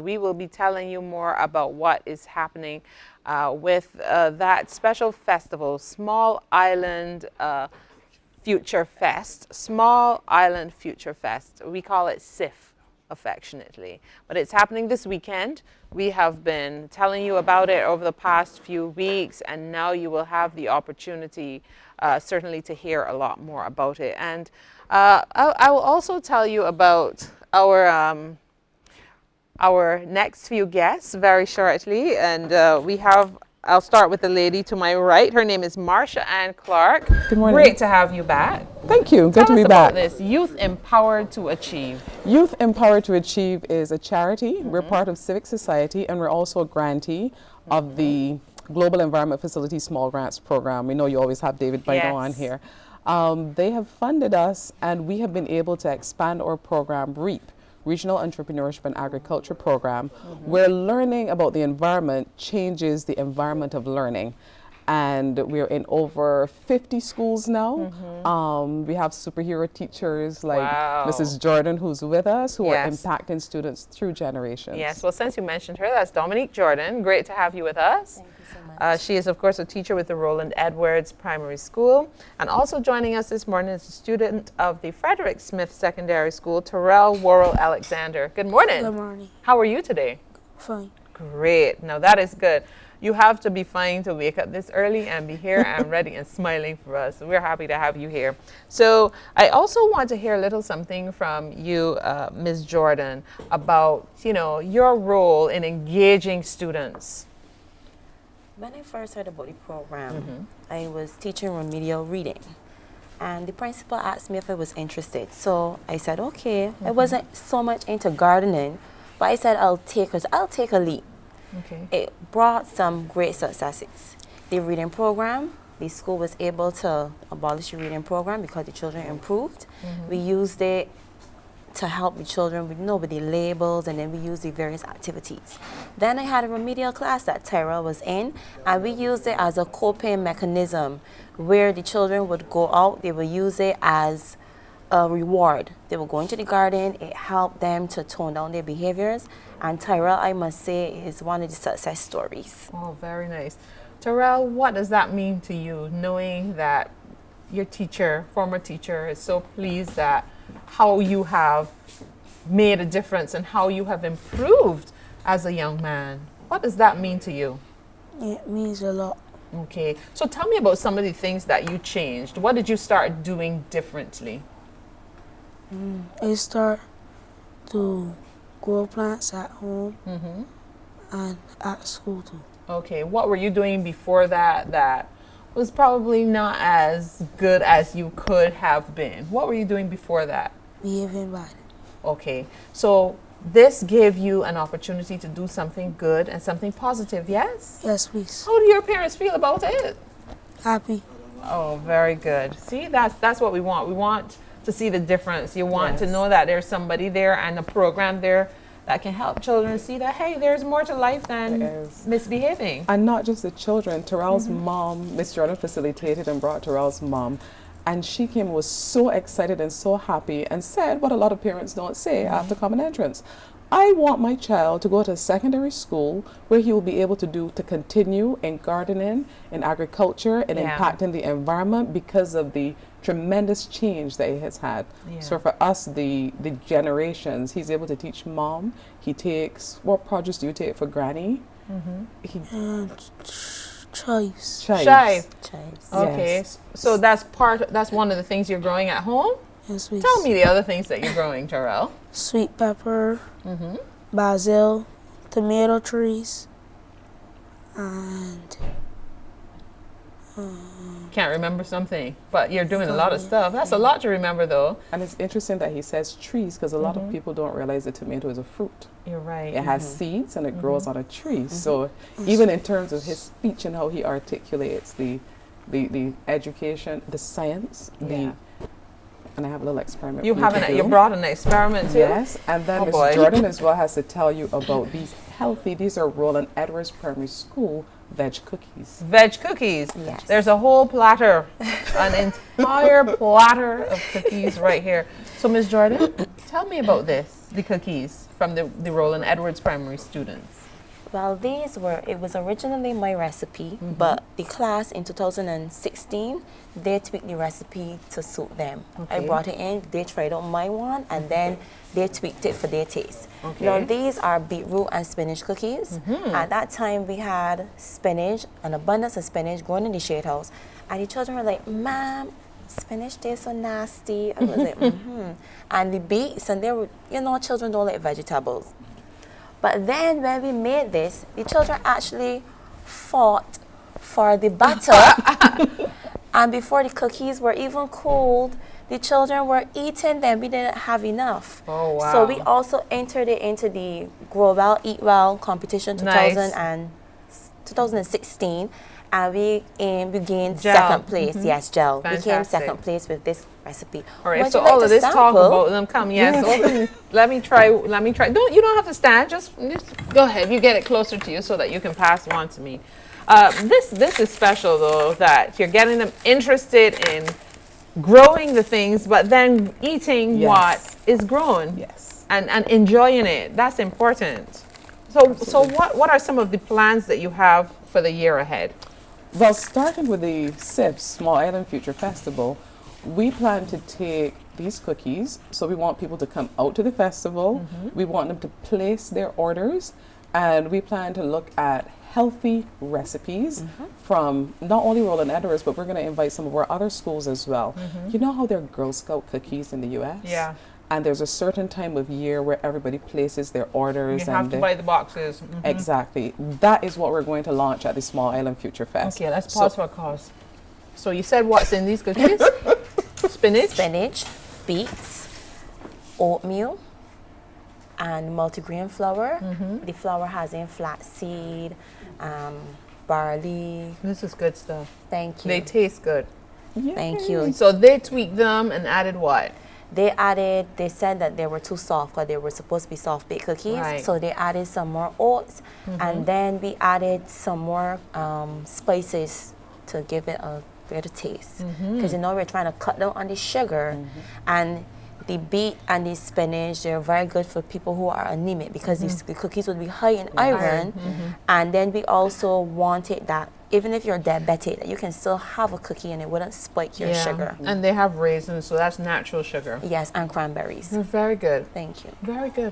We will be telling you more about what is happening with that special festival, Small Island Future Fest. Small Island Future Fest. We call it SIFF affectionately. But it's happening this weekend. We have been telling you about it over the past few weeks, and now you will have the opportunity certainly to hear a lot more about it. And I will also tell you about our next few guests very shortly, and I'll start with the lady to my right. Her name is Marsha-Ann Clarke. Good morning. Great to have you back. Thank you. Good to be Tell us back. about this, Youth Empowered to Achieve. Youth Empowered to Achieve is a charity. We're part of Civic Society, and we're also a grantee of the Global Environment Facility Small Grants Programme. We know you always have David Bino on here. They have funded us, and we have been able to expand our program, REAP, Regional Entrepreneurship and Agriculture Program, where learning about the environment changes the environment of learning. And we're in over 50 schools now. We have superhero teachers like Mrs. Jordan, who's with us, who are impacting students through generations. Yes, well, since you mentioned her, that's Dominique Jordan. Great to have you with us. Thank you so much. She is, of course, a teacher with the Roland Edwards Primary School. And also joining us this morning is a student of the Frederick Smith Secondary School, Tyrell Worrell Alexander. Good morning. Good morning. How are you today? Fine. Great. Now that is good. You have to be fine to wake up this early and be here and ready and smiling for us. So we're happy to have you here. So I also want to hear a little something from you, Ms. Jordan, about, your role in engaging students. When I first heard about the program, I was teaching remedial reading. And the principal asked me if I was interested. So I said, okay. I wasn't so much into gardening, but I said, I'll take a leap. Okay. It brought some great successes. The reading program, the school was able to abolish the reading program because the children improved. We used it to help the children with the labels, and then we used the various activities. Then I had a remedial class that Tyrell was in, and we used it as a coping mechanism where the children would go out, they would use it as a reward. They would go into the garden, it helped them to tone down their behaviors, and Tyrell, I must say, is one of the success stories. Oh, very nice. Tyrell, what does that mean to you, knowing that your teacher, former teacher, is so pleased that how you have made a difference and how you have improved as a young man? What does that mean to you? It means a lot. Okay, so tell me about some of the things that you changed. What did you start doing differently? I start to grow plants at home and at school too. Okay, what were you doing before that was probably not as good as you could have been? What were you doing before that? Behaving bad. Okay, so this gave you an opportunity to do something good and something positive, yes? Yes, please. How do your parents feel about it? Happy. Oh, very good. See, that's what we want. We want to see the difference. You want to know that there's somebody there and a program there that can help children see that, hey, there's more to life than misbehaving. And not just the children. Tyrell's mom, Miss Jordan, facilitated and brought Tyrell's mom. And she came and was so excited and so happy and said what a lot of parents don't say after common entrance. I want my child to go to a secondary school where he will be able to continue in gardening, in agriculture, and impacting the environment because of the tremendous change that he has had. So for us, the generations, he's able to teach mom. He takes, what projects do you take for granny? Chives. Chives. Chives. Okay, Yes. so that's one of the things you're growing at home? Yes, please. Tell me the other things that you're growing, Tyrell. Sweet pepper, basil, tomato trees, and Can't remember something, but you're doing a lot of stuff. That's a lot to remember, though. And it's interesting that he says trees because a lot of people don't realize the tomato is a fruit. You're right. It has seeds and it grows on a tree. So even in terms of his speech and how he articulates the education, the science, and I have a little experiment. You brought an experiment too? Yes, and then Ms. Jordan as well has to tell you about these are Roland Edwards Primary School veg cookies. Veg cookies. Yes. There's a whole platter, an entire platter of cookies right here. So Ms. Jordan, tell me about this, the cookies from the Roland Edwards Primary students. Well, it was originally my recipe, but the class in 2016, they tweaked the recipe to suit them. I Okay. brought it in, they tried out my one, and then they tweaked it for their taste. Okay. Now, these are beetroot and spinach cookies. At that time, we had spinach, an abundance of spinach growing in the shade house. And the children were like, Mom, spinach tastes so nasty. I was like, And the beets, and they were, children don't like vegetables. But then when we made this, the children actually fought for the butter. And before the cookies were even cooled, the children were eating them. We didn't have enough. Oh, wow. So we also entered it into the Grow Well, Eat Well competition Nice. 2016. And we gained Gel. second place. Yes, gel. We came Fantastic. second place with this recipe. All right, Would so you like all to of this talk sample? about them, come, yes. Open, let me try. You don't have to stand, just go ahead. You get it closer to you so that you can pass it on to me. This is special though, that you're getting them interested in growing the things, but then eating Yes. what is grown. Yes. And enjoying it. That's important. So what are some of the plans that you have for the year ahead? Well, starting with the SIFF Small Island Future Festival, we plan to take these cookies. So we want people to come out to the festival. We want them to place their orders, and we plan to look at healthy recipes from not only Roland Edwards, but we're going to invite some of our other schools as well. You know how there are Girl Scout cookies in the U.S.? Yeah. And there's a certain time of year where everybody places their orders. You have to buy the boxes. Exactly. That is what we're going to launch at the Small Island Future Fest. Okay, let's pause for a cause. So you said what's in these cookies? Spinach? Spinach, beets, oatmeal, and multigrain flour. The flour has in flaxseed, barley. This is good stuff. Thank you. They taste good. Thank you. So they tweaked them and added what? They said that they were too soft because they were supposed to be soft baked cookies. Right. So they added some more oats, and then we added some more spices to give it a better taste. Because we're trying to cut down on the sugar, and the beet and the spinach, they're very good for people who are anemic because the cookies would be high in iron. And then we also wanted that even if you're diabetic, that you can still have a cookie and it wouldn't spike your sugar. And they have raisins, so that's natural sugar. Yes, and cranberries. They're very good. Thank you. Very good.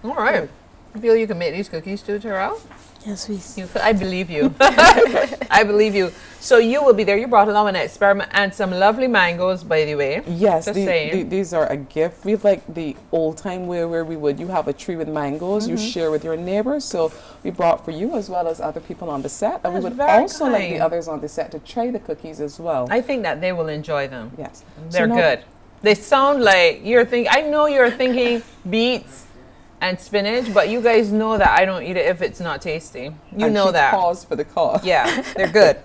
All right. You feel you can make these cookies too, Tyrell? Yes, please. I believe you. I believe you. So you will be there. You brought along an experiment and some lovely mangoes, by the way. Yes, Just saying. these are a gift. We have like the old time where you have a tree with mangoes, you share with your neighbors. So we brought for you as well as other people on the set. And we That's would very also like the kind. others on the set to try the cookies as well. I think that they will enjoy them. Yes. They're So now- good. They sound like I know you're thinking beets and spinach, but you guys know that I don't eat it if it's not tasty. You and know she that. paused for the call. Yeah, they're good.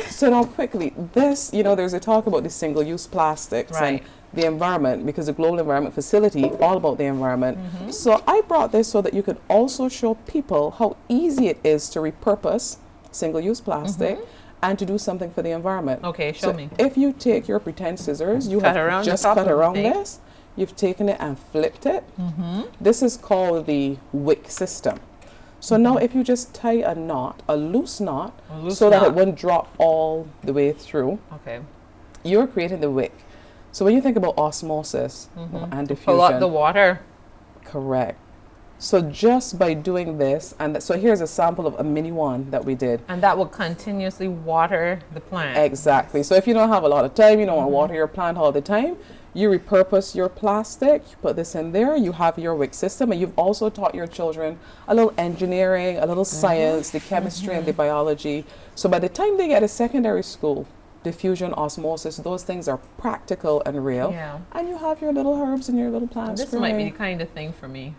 So now quickly, there's a talk about the single-use plastics Right. and the environment, because the Global Environment Facility, all about the environment. So I brought this so that you could also show people how easy it is to repurpose single-use plastic and to do something for the environment. Okay, show me. If you take your pretend scissors, you Cut have around the just top cut of the around thing. this, you've taken it and flipped it. This is called the wick system. So now if you just tie a loose knot, so that it won't drop all the way through, Okay. you're creating the wick. So when you think about osmosis and diffusion, Pull up the water. correct. So just by doing this, so here's a sample of a mini one that we did. And that will continuously water the plant. Exactly. So if you don't have a lot of time, you don't want to water your plant all the time, you repurpose your plastic, you put this in there, you have your wick system, and you've also taught your children a little engineering, a little science, the chemistry and the biology. So by the time they get to secondary school, diffusion, osmosis, those things are practical and real. Yeah. And you have your little herbs and your little plants. This might be the kind of thing for me.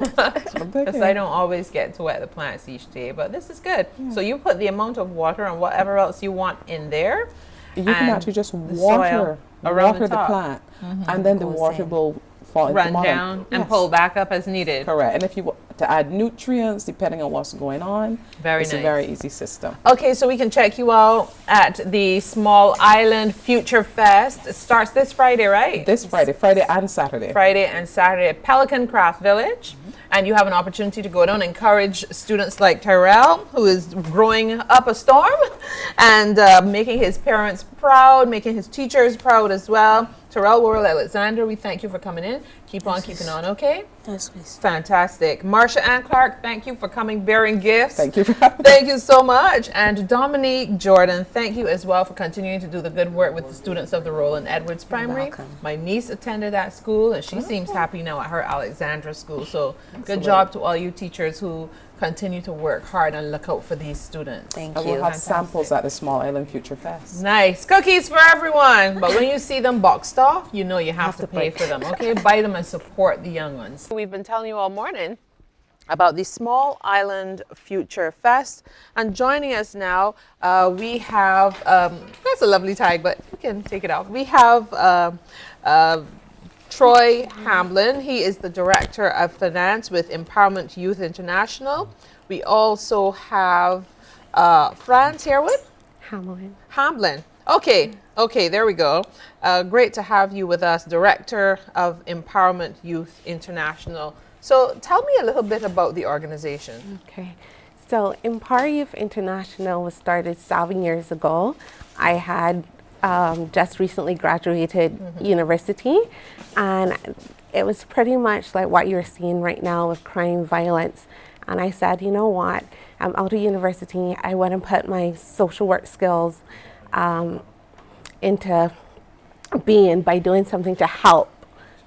Because I don't always get to wet the plants each day, but this is good. So you put the amount of water and whatever else you want in there. You can and actually just the water soil around the the top. plant, and then the Goes water in. will fall into run modern. down and Yes. pull back up as needed. Correct. And if you want to add nutrients, depending on what's going on, Very it's nice. a very easy system. Okay, so we can check you out at the Small Island Future Fest. It starts this Friday, right? This Friday and Saturday. Friday and Saturday at Pelican Craft Village. And you have an opportunity to go down and encourage students like Tyrell, who is growing up a storm and making his parents proud, making his teachers proud as well. Tyrell, Worrell, Alexander, we thank you for coming in. Keep on keeping on, okay? Yes, please. Fantastic. Marsha-Ann, Clarke, thank you for coming, bearing gifts. Thank you for having me. Thank you so much. And Dominique, Jordan, thank you as well for continuing to do the good work with the students of the Roland Edwards Primary. welcome. My niece attended that school and she seems happy now at her Alexandra school. So good job to all you teachers who continue to work hard and look out for these students. Thank And you. we'll have samples at the Small Island Future Fest. Nice. Cookies for everyone. But when you see them boxed off, you know you have to pay for them, okay? Buy them and support the young ones. We've been telling you all morning about the Small Island Future Fest. And joining us now, we have, that's a lovely tag, but you can take it off. We have Troy Hamblin. He is the Director of Finance with Empowerment Youth International. We also have Franz Harewood-Hamblin. Okay, there we go. Great to have you with us, Director of Empowerment Youth International. So tell me a little bit about the organization. Okay, so Empower Youth International was started 7 years ago. I had just recently graduated university, and it was pretty much like what you're seeing right now with crime, violence. And I said, you know what, I'm out of university, I want to put my social work skills into being by doing something to help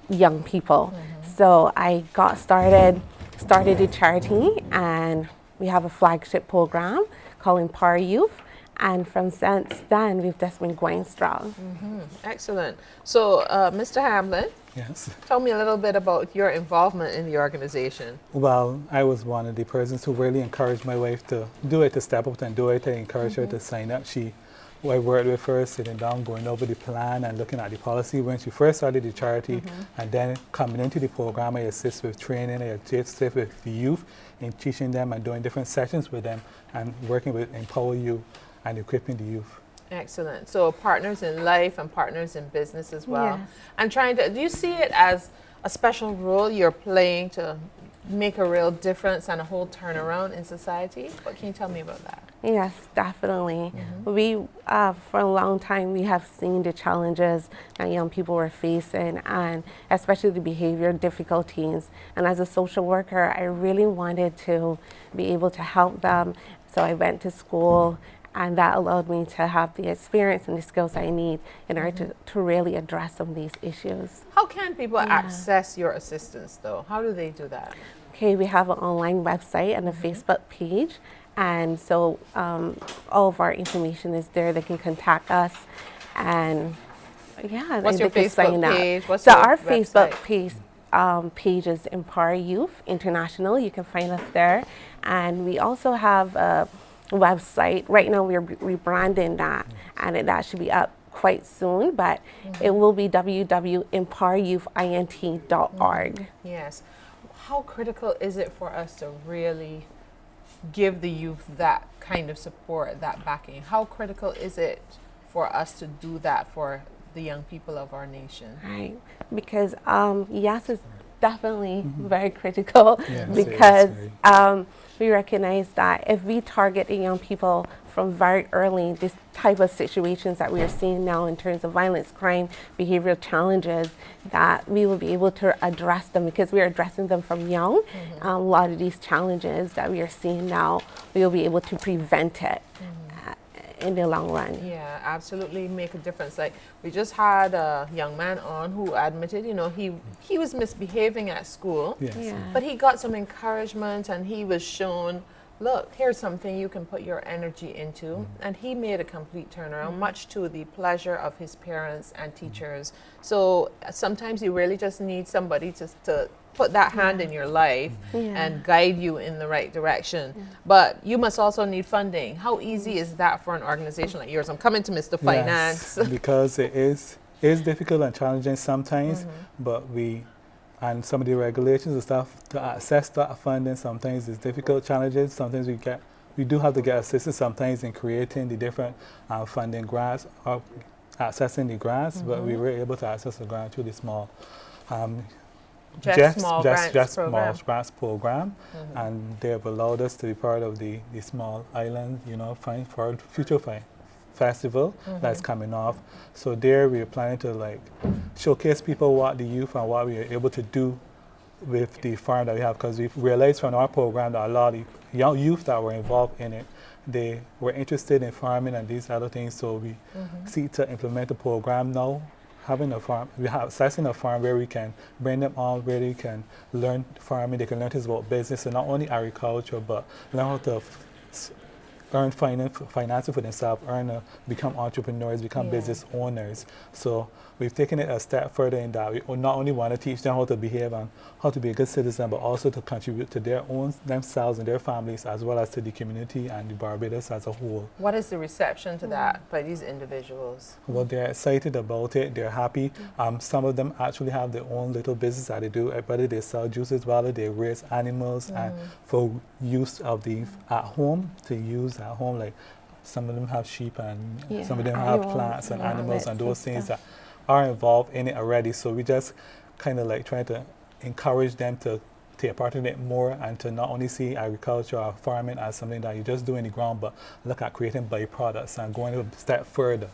young people. So I got started a charity, and we have a flagship program called Empower Youth. And from since then, we've just been going strong. Excellent. So, Mr. Hamblin, Yes. tell me a little bit about your involvement in the organization. Well, I was one of the persons who really encouraged my wife to do it, to step up and do it. I encouraged her to sign up. I worked with her, sitting down, going over the plan and looking at the policy when she first started the charity. And then coming into the program, I assist with training, I assist with the youth in teaching them and doing different sessions with them and working with Empower Youth and equipping the youth. Excellent. So partners in life and partners in business as well. Yes. And do you see it as a special role you're playing to make a real difference and a whole turnaround in society? What can you tell me about that? Yes, definitely. We, for a long time, we have seen the challenges that young people were facing, and especially the behavior difficulties. And as a social worker, I really wanted to be able to help them. So I went to school, and that allowed me to have the experience and the skills I need in order to really address some of these issues. How can people access your assistance, though? How do they do that? Okay, we have an online website and a Facebook page, and so all of our information is there. They can contact us, and What's your they can sign Facebook up. page? What's So your our website? Facebook page is Empower Youth International. You can find us there, and we also have a website. Right now we're rebranding that, and that should be up quite soon, but it will be www.empoweryouthint.org. Yes. How critical is it for us to really give the youth that kind of support, that backing? How critical is it for us to do that for the young people of our nation? Right, because yes, it's definitely very critical, Yes, it is because very. we recognize that if we target the young people from very early, this type of situations that we are seeing now in terms of violence, crime, behavioral challenges, that we will be able to address them because we are addressing them from young. A lot of these challenges that we are seeing now, we will be able to prevent it in the long run. Yeah, absolutely make a difference. Like, we just had a young man on who admitted, he was misbehaving at school, Yes. Yeah. but he got some encouragement and he was shown, look, here's something you can put your energy into. And he made a complete turnaround, much to the pleasure of his parents and teachers. So sometimes you really just need somebody to put that hand in your life and guide you in the right direction. But you must also need funding. How easy is that for an organization like yours? I'm coming to Mr. Finance. Yes, because it is difficult and challenging sometimes, but we and some of the regulations and stuff to access that funding sometimes is difficult challenges. Sometimes we do have to get assistance sometimes in creating the different funding grants or accessing the grants, but we were able to access the grant through the small GEF Small Grants Programme, and they have allowed us to be part of the small island, for future festival that's coming off. So there we are planning to like showcase people what the youth and what we are able to do with the farm that we have, because we've realized from our program that a lot of the young youth that were involved in it, they were interested in farming and these other things. So we seek to implement the program now. Having a farm, we have accessing a farm where we can bring them on, where they can learn farming, they can learn things about business, and not only agriculture, but learn how to earn financing for themselves, become entrepreneurs, become business owners. So we've taken it a step further in that we not only want to teach them how to behave and how to be a good citizen, but also to contribute to themselves and their families, as well as to the community and the Barbados as a whole. What is the reception to that by these individuals? Well, they're excited about it. They're happy. Some of them actually have their own little business that they do. Whether they sell juices, whether they raise animals, and for use of the at home, to use at home. Like some of them have sheep, and some of them have plants and animals and those things that are involved in it already. So we just kind of like trying to encourage them to take part in it more, and to not only see agriculture or farming as something that you just do in the ground, but look at creating byproducts and going a step further.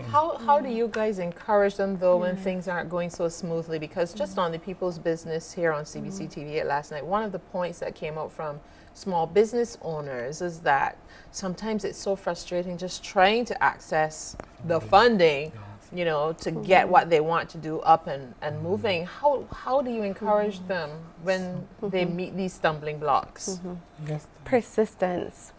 How do you guys encourage them though when things aren't going so smoothly? Because just on the People's Business here on CBC TV last night, one of the points that came out from small business owners is that sometimes it's so frustrating just trying to access the funding, to get what they want to do up and moving. How do you encourage them when they meet these stumbling blocks? Persistence,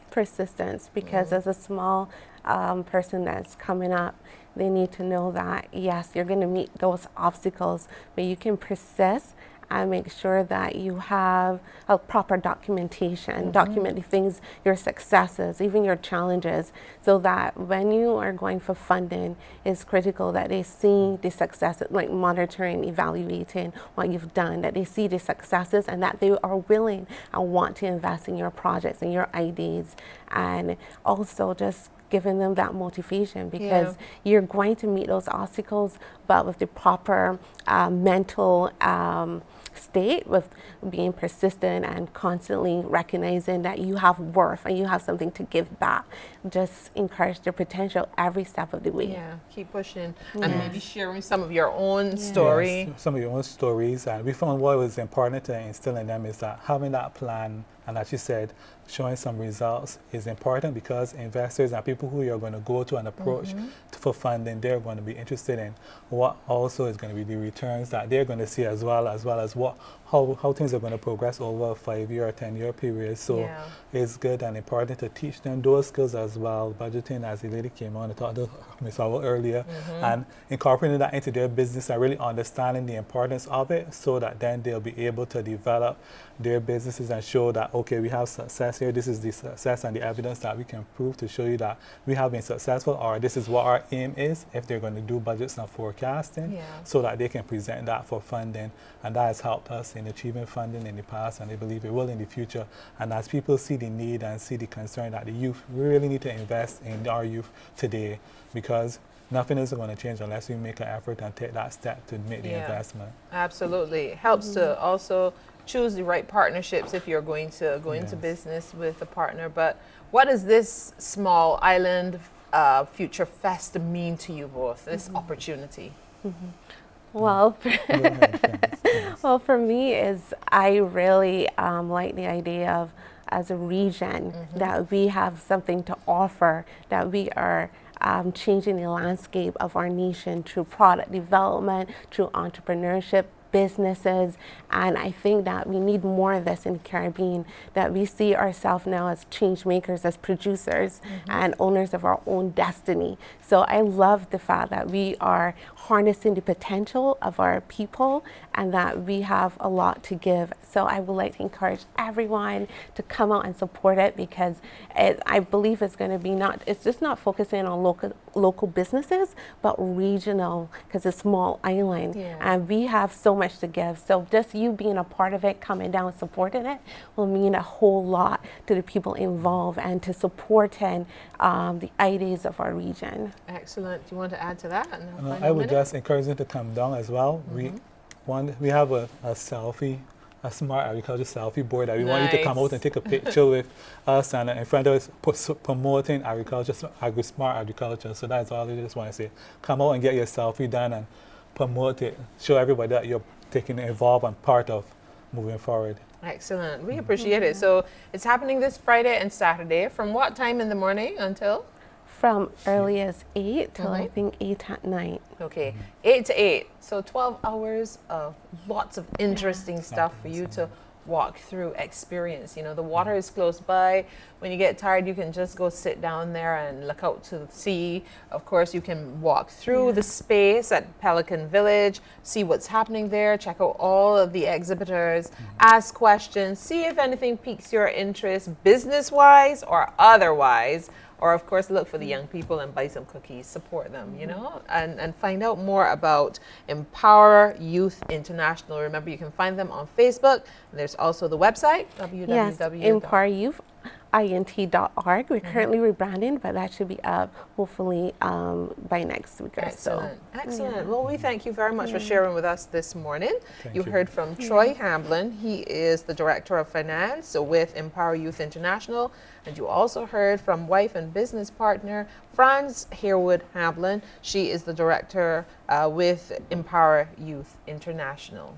because as a small person that's coming up, they need to know that, yes, you're going to meet those obstacles, but you can persist and make sure that you have a proper documentation, document the things, your successes, even your challenges, so that when you are going for funding, it's critical that they see the successes, like monitoring, evaluating what you've done, that they see the successes and that they are willing and want to invest in your projects and your ideas, and also just giving them that motivation, because you're going to meet those obstacles, but with the proper mental state, with being persistent and constantly recognizing that you have worth and you have something to give back. Just encourage their potential every step of the way. Yeah, keep pushing, and maybe sharing some of your own story. Yes, some of your own stories, and we found what was important to instill in them is that having that plan, and as you said, showing some results is important, because investors and people who you're going to go to and approach for funding, they're going to be interested in what also is going to be the returns that they're going to see, as well as how things are going to progress over a 5-year or 10-year period. So it's good and important to teach them those skills as well. Budgeting, as the lady came on and talked to Ms. Howell earlier, and incorporating that into their business and really understanding the importance of it, so that then they'll be able to develop their businesses and show that, okay, we have success here, this is the success and the evidence that we can prove to show you that we have been successful, or this is what our aim is if they're going to do budgets and forecasting, so that they can present that for funding. And that has helped us in achieving funding in the past, and I believe it will in the future. And as people see the need and see the concern that the youth, we really need to invest in our youth today, because nothing is going to change unless we make an effort and take that step to make the investment. Absolutely. It helps to also choose the right partnerships if you're going to go into business with a partner. But what does this Small Island Future Fest mean to you both, this opportunity? Well, well, for me, is I really like the idea of, as a region, that we have something to offer, that we are changing the landscape of our nation through product development, through entrepreneurship, businesses, and I think that we need more of this in the Caribbean, that we see ourselves now as change makers, as producers and owners of our own destiny. So I love the fact that we are harnessing the potential of our people and that we have a lot to give. So I would like to encourage everyone to come out and support it, because I believe it's going to be it's just not focusing on local businesses, but regional, because it's a small island. Yeah. And we have so much to give. So just you being a part of it, coming down and supporting it, will mean a whole lot to the people involved and to supporting the ideas of our region. Excellent. Do you want to add to that? And then I final would minute? just encourage them to come down as well. We have a selfie, a smart agriculture selfie board that we want you to come out and take a picture with us and in front of us promoting agriculture, smart agriculture. So that's all I just want to say. Come out and get your selfie done and promote it. Show everybody that you're taking involved and part of moving forward. Excellent. We appreciate it. So it's happening this Friday and Saturday. From what time in the morning until? From early as 8 till I think 8 at night. Okay, 8 to 8. So 12 hours of lots of interesting stuff for you to walk through, experience. You know, the water is close by. When you get tired, you can just go sit down there and look out to the sea. Of course, you can walk through the space at Pelican Village, see what's happening there, check out all of the exhibitors, ask questions, see if anything piques your interest business-wise or otherwise. Or, of course, look for the young people and buy some cookies, support them, you know, and find out more about Empower Youth International. Remember, you can find them on Facebook. And there's also the website, Yes, empoweryouth.int.org. We're currently rebranding, but that should be up hopefully by next week or so. Excellent. Excellent. Well, we thank you very much for sharing with us this morning. You you. heard from Troy Hamblin. He is the Director of Finance with Empower Youth International. And you also heard from wife and business partner Franz Harewood-Hamblin. She is the Director with Empower Youth International.